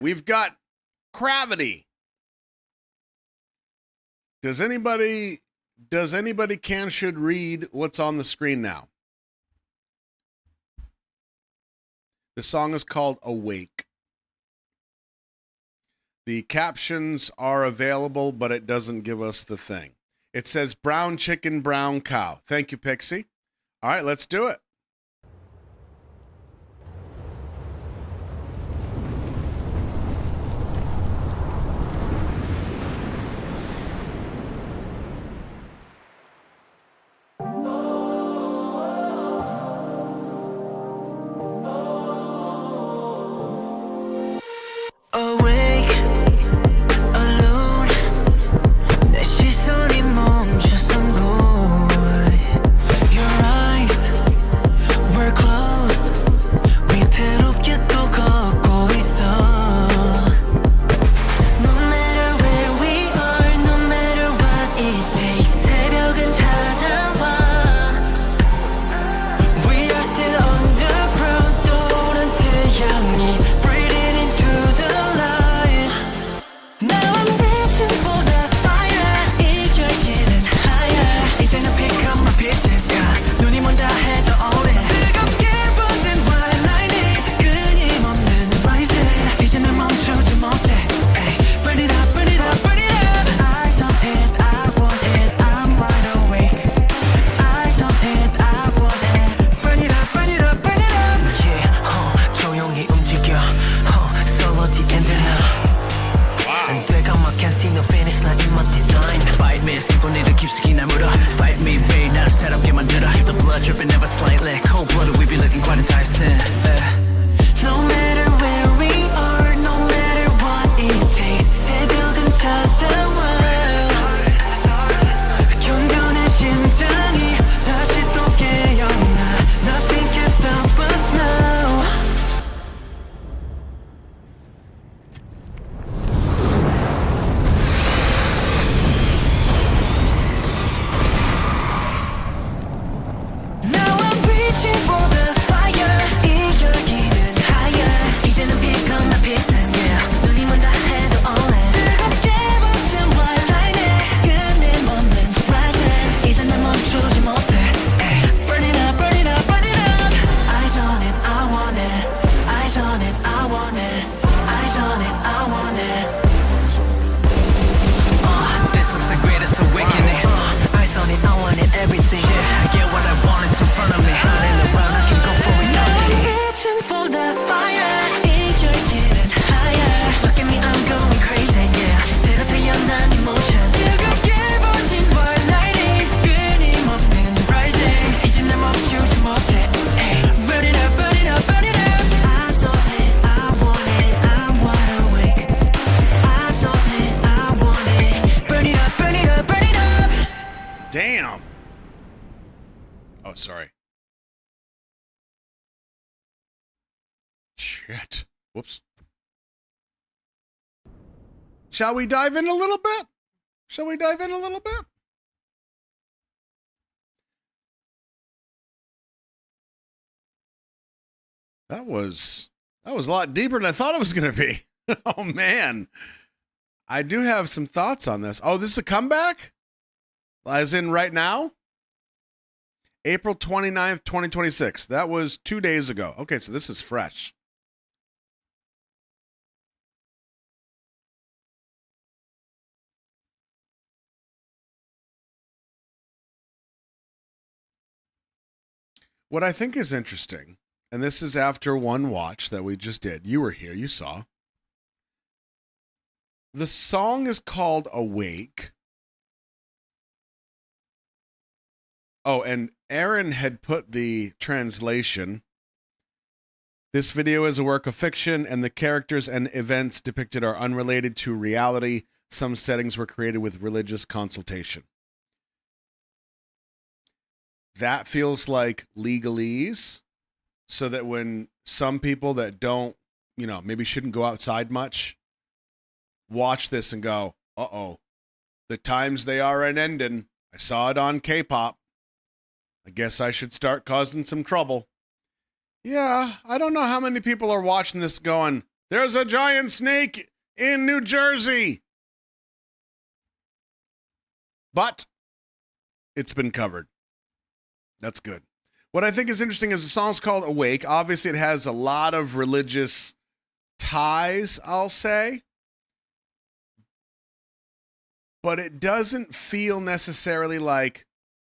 We've got Cravity. Does anybody should read what's on the screen now? The song is called Awake. The captions are available, but it doesn't give us the thing. It says brown chicken, brown cow. Thank you, Pixie. All right, let's do it. Awake, alone. 내 시선이 멈춰선 곳. Your eyes were closed. 위태롭게 또 걷고 있어. No matter where we are, no matter what it takes. 새벽은 찾아와. We are still underground. 떠오른 태양이. Damn. Oh, sorry. Shit. Whoops. Shall we dive in a little bit? That was a lot deeper than I thought it was going to be. Oh, man. I do have some thoughts on this. Oh, this is a comeback? As in right now? April 29th, 2026. That was 2 days ago. Okay, so this is fresh. What I think is interesting, and this is after one watch that we just did. You were here, you saw. The song is called Awake. Oh, and Aaron had put the translation. This video is a work of fiction, and the characters and events depicted are unrelated to reality. Some settings were created with religious consultation. That feels like legalese, so that when some people that don't, maybe shouldn't go outside much, watch this and go, uh-oh, the times they are ending. I saw it on K-pop. I guess I should start causing some trouble. Yeah, I don't know how many people are watching this going, There's a giant snake in New Jersey. But it's been covered. That's good. What I think is interesting is the song's called Awake. Obviously, it has a lot of religious ties, I'll say. But it doesn't feel necessarily like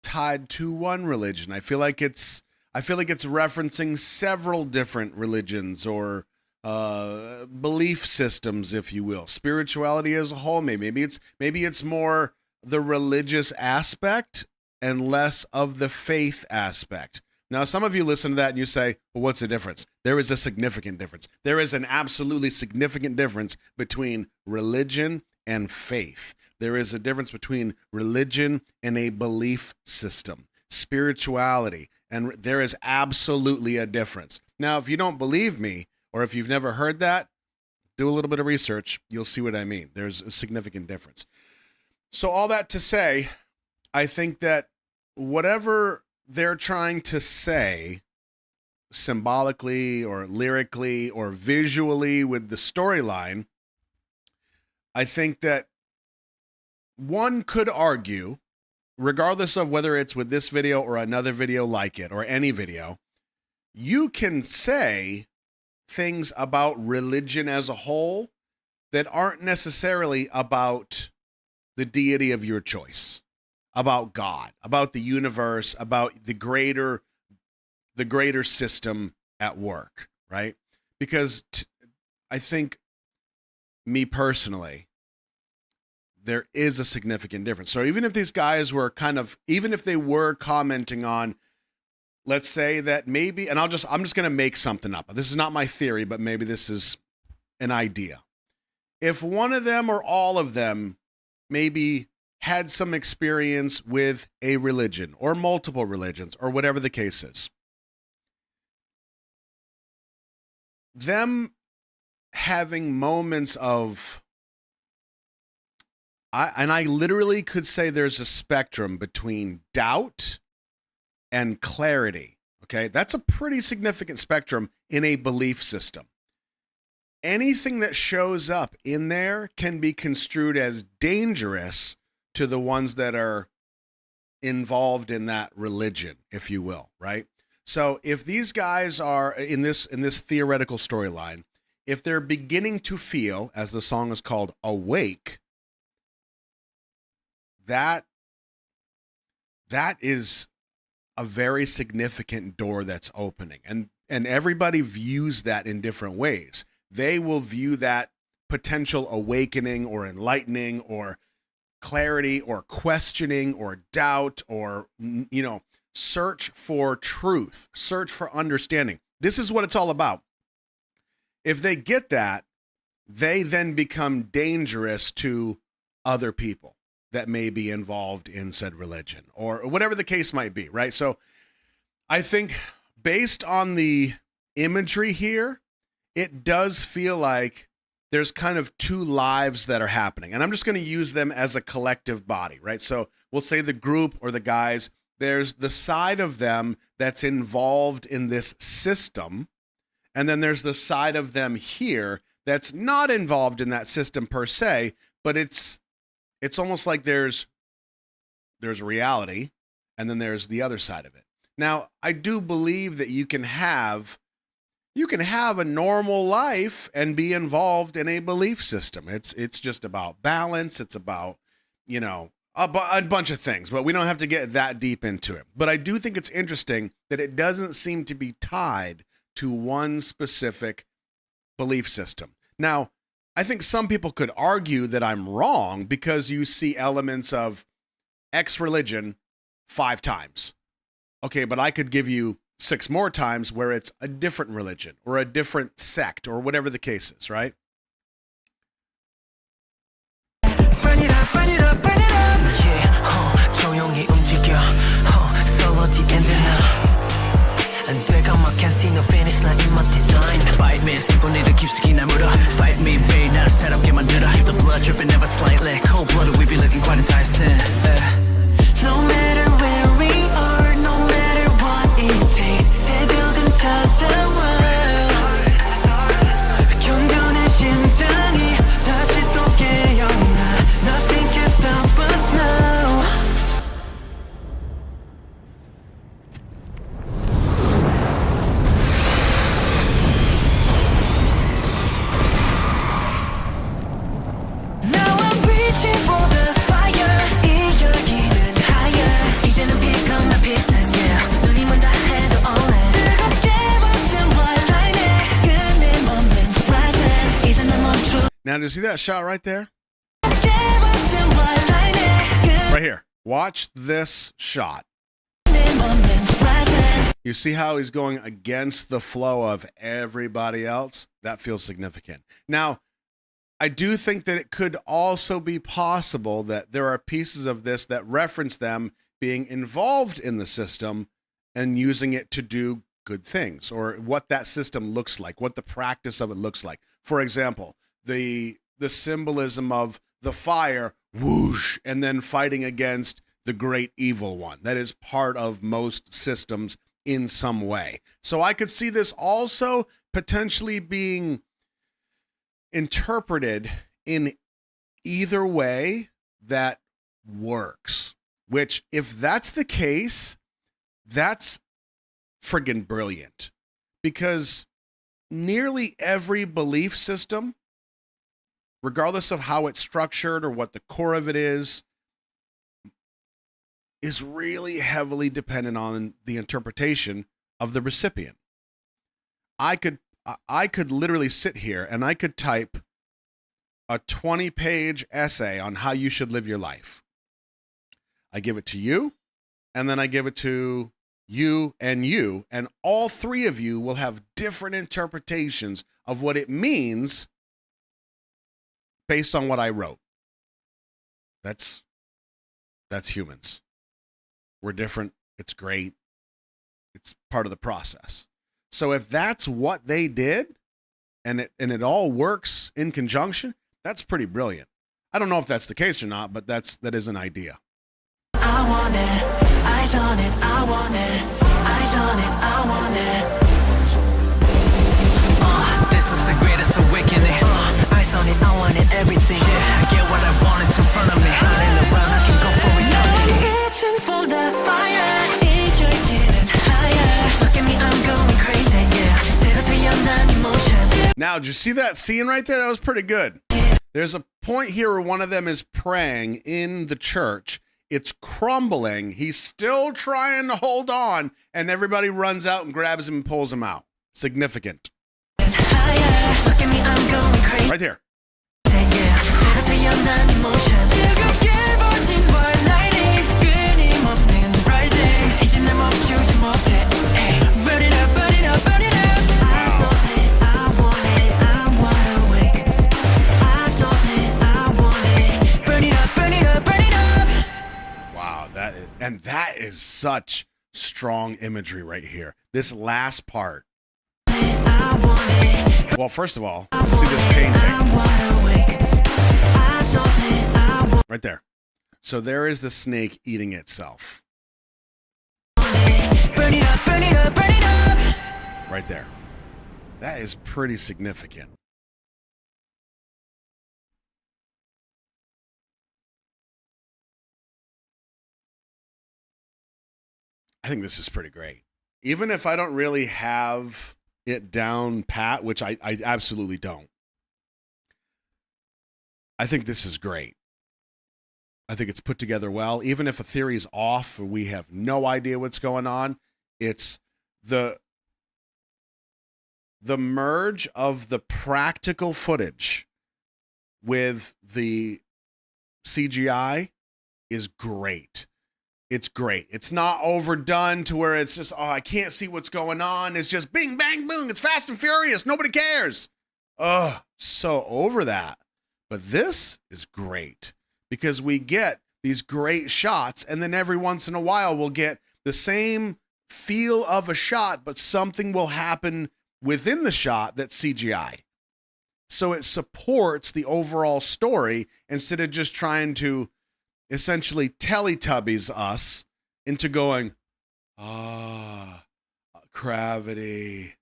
tied to one religion. I feel like it's referencing several different religions or belief systems, if you will. Spirituality as a whole. Maybe it's more the religious aspect and less of the faith aspect. Now, some of you listen to that and you say, well, what's the difference? There is a significant difference. There is an absolutely significant difference between religion and faith. There is a difference between religion and a belief system, spirituality, and there is absolutely a difference. Now, if you don't believe me, or if you've never heard that, do a little bit of research. You'll see what I mean. There's a significant difference. So all that to say, I think that whatever they're trying to say symbolically or lyrically or visually with the storyline, I think that one could argue, regardless of whether it's with this video or another video like it or any video, you can say things about religion as a whole that aren't necessarily about the deity of your choice, about God, about the universe, about the greater system at work, right? Because I think, me personally, there is a significant difference. So even if these guys were even if they were commenting on, let's say that maybe, and I'm just going to make something up. This is not my theory, but maybe this is an idea. If one of them or all of them maybe had some experience with a religion or multiple religions or whatever the case is, them having moments of, I literally could say there's a spectrum between doubt and clarity. Okay, that's a pretty significant spectrum in a belief system. Anything that shows up in there can be construed as dangerous to the ones that are involved in that religion, if you will, right? So if these guys are in this theoretical storyline, if they're beginning to feel, as the song is called, awake, that is a very significant door that's opening. And everybody views that in different ways. They will view that potential awakening or enlightening or clarity or questioning or doubt or, search for truth, search for understanding. This is what it's all about. If they get that, they then become dangerous to other people that may be involved in said religion or whatever the case might be, right? So I think based on the imagery here, it does feel like there's kind of two lives that are happening. And I'm just going to use them as a collective body, right? So we'll say the group or the guys, there's the side of them that's involved in this system. And then there's the side of them here that's not involved in that system per se, but it's almost like there's reality and then there's the other side of it. Now, I do believe that you can have a normal life and be involved in a belief system. It's just about balance. It's about, a bunch of things, but we don't have to get that deep into it. But I do think it's interesting that it doesn't seem to be tied to one specific belief system. Now, I think some people could argue that I'm wrong because you see elements of X religion 5 times. Okay, but I could give you 6 more times where it's a different religion or a different sect or whatever the case is, right? Burn it up, burn it up, burn it up. Yeah, 조용히 움직여. Solo the end now. 안 되감아 can't see no finish line in my design. Fight me, 승부니를 깊숙이 날 물어. Fight me, 매일 나를 새롭게 만들어. The blood dripping never slightly. Cold blooded, we be looking quite enticing. No matter where we are, no matter what it takes. 새벽은 찾아와. 견뎌 Now, do you see that shot right there? Right here. Watch this shot. You see how he's going against the flow of everybody else? That feels significant. Now, I do think that it could also be possible that there are pieces of this that reference them being involved in the system and using it to do good things, or what that system looks like, what the practice of it looks like. For example, the symbolism of the fire, whoosh, and then fighting against the great evil one. That is part of most systems in some way. So I could see this also potentially being interpreted in either way that works, which, if that's the case, that's friggin' brilliant, because nearly every belief system, regardless of how it's structured or what the core of it is really heavily dependent on the interpretation of the recipient. I could literally sit here and I could type a 20-page essay on how you should live your life. I give it to you, and then I give it to you, and all three of you will have different interpretations of what it means based on what I wrote. That's humans. We're different. It's great. It's part of the process. So if that's what they did, and it all works in conjunction, that's pretty brilliant. I don't know if that's the case or not, but that is an idea. I want it, eyes on it, I want it, eyes on it, I want it. This is the greatest awakening. Eyes on it, I want it, everything. Yeah, I get what I want, it's in front of me. Running around, I can go for eternity. Reaching for the fire, 이겨지는 higher. Look at me, I'm going crazy, yeah. 새로 태어난 emotion. Now, did you see that scene right there? That was pretty good. There's a point here where one of them is praying in the church. It's crumbling. He's still trying to hold on, and everybody runs out and grabs him and pulls him out. Significant. Right there. And that is such strong imagery right here. This last part. Well, first of all, let's see this painting. Right there. So there is the snake eating itself. Right there. That is pretty significant. I think this is pretty great. Even if I don't really have it down pat, which I absolutely don't, I think this is great. I think it's put together well. Even if a theory is off or we have no idea what's going on, it's the merge of the practical footage with the CGI is great. It's great. It's not overdone to where it's just, oh, I can't see what's going on. It's just bing, bang, boom. It's Fast and Furious. Nobody cares. Oh, so over that. But this is great because we get these great shots, and then every once in a while we'll get the same feel of a shot, but something will happen within the shot that's CGI. So it supports the overall story instead of just trying to essentially Teletubbies us into going, Cravity,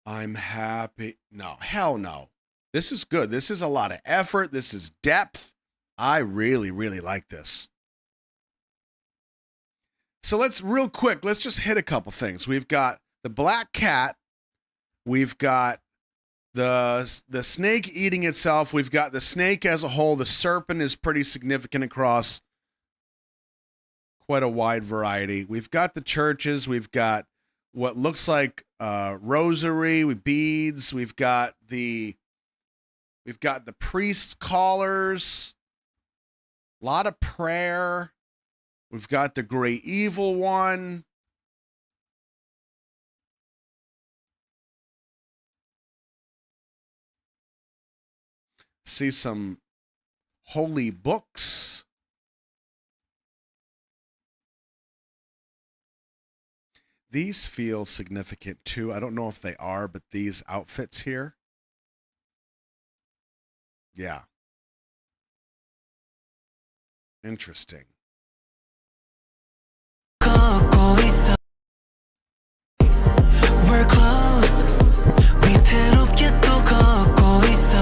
I'm happy. No, hell no. This is good. This is a lot of effort. This is depth. I really, really like this. So let's just hit a couple things. We've got the black cat. We've got the snake eating itself. We've got the snake as a whole. The serpent is pretty significant across quite a wide variety. We've got the churches. We've got what looks like rosary with beads. We've got We've got the priest's collars. A lot of prayer. We've got the great evil one. See some holy books. These feel significant too. I don't know if they are, but these outfits here. Yeah. Interesting. We're close. 위태롭게 또 걷고 있어.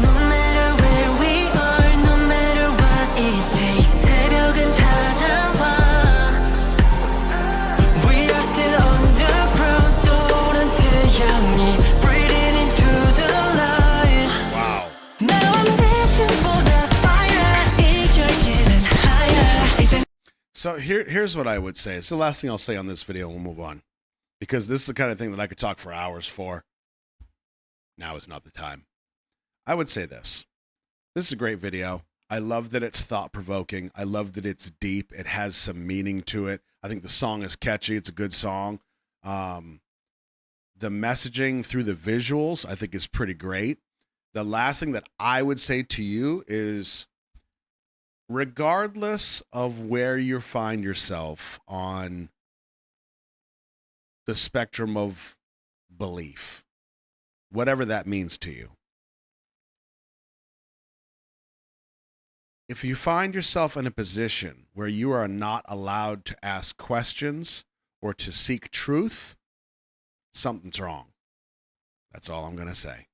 No matter where we are, no matter what it takes. 새벽은 찾아와. We are still underground. 떠오른 태양이 breathing into the light. Wow. Now I'm reaching for the fire. 이 결기는 higher. 이젠 So here's what I would say. It's the last thing I'll say on this video. We'll move on. Because this is the kind of thing that I could talk for hours for. Now is not the time. I would say this. This is a great video. I love that it's thought-provoking. I love that it's deep. It has some meaning to it. I think the song is catchy. It's a good song. The messaging through the visuals, I think, is pretty great. The last thing that I would say to you is, regardless of where you find yourself on the spectrum of belief, whatever that means to you, if you find yourself in a position where you are not allowed to ask questions or to seek truth, something's wrong. That's all I'm going to say.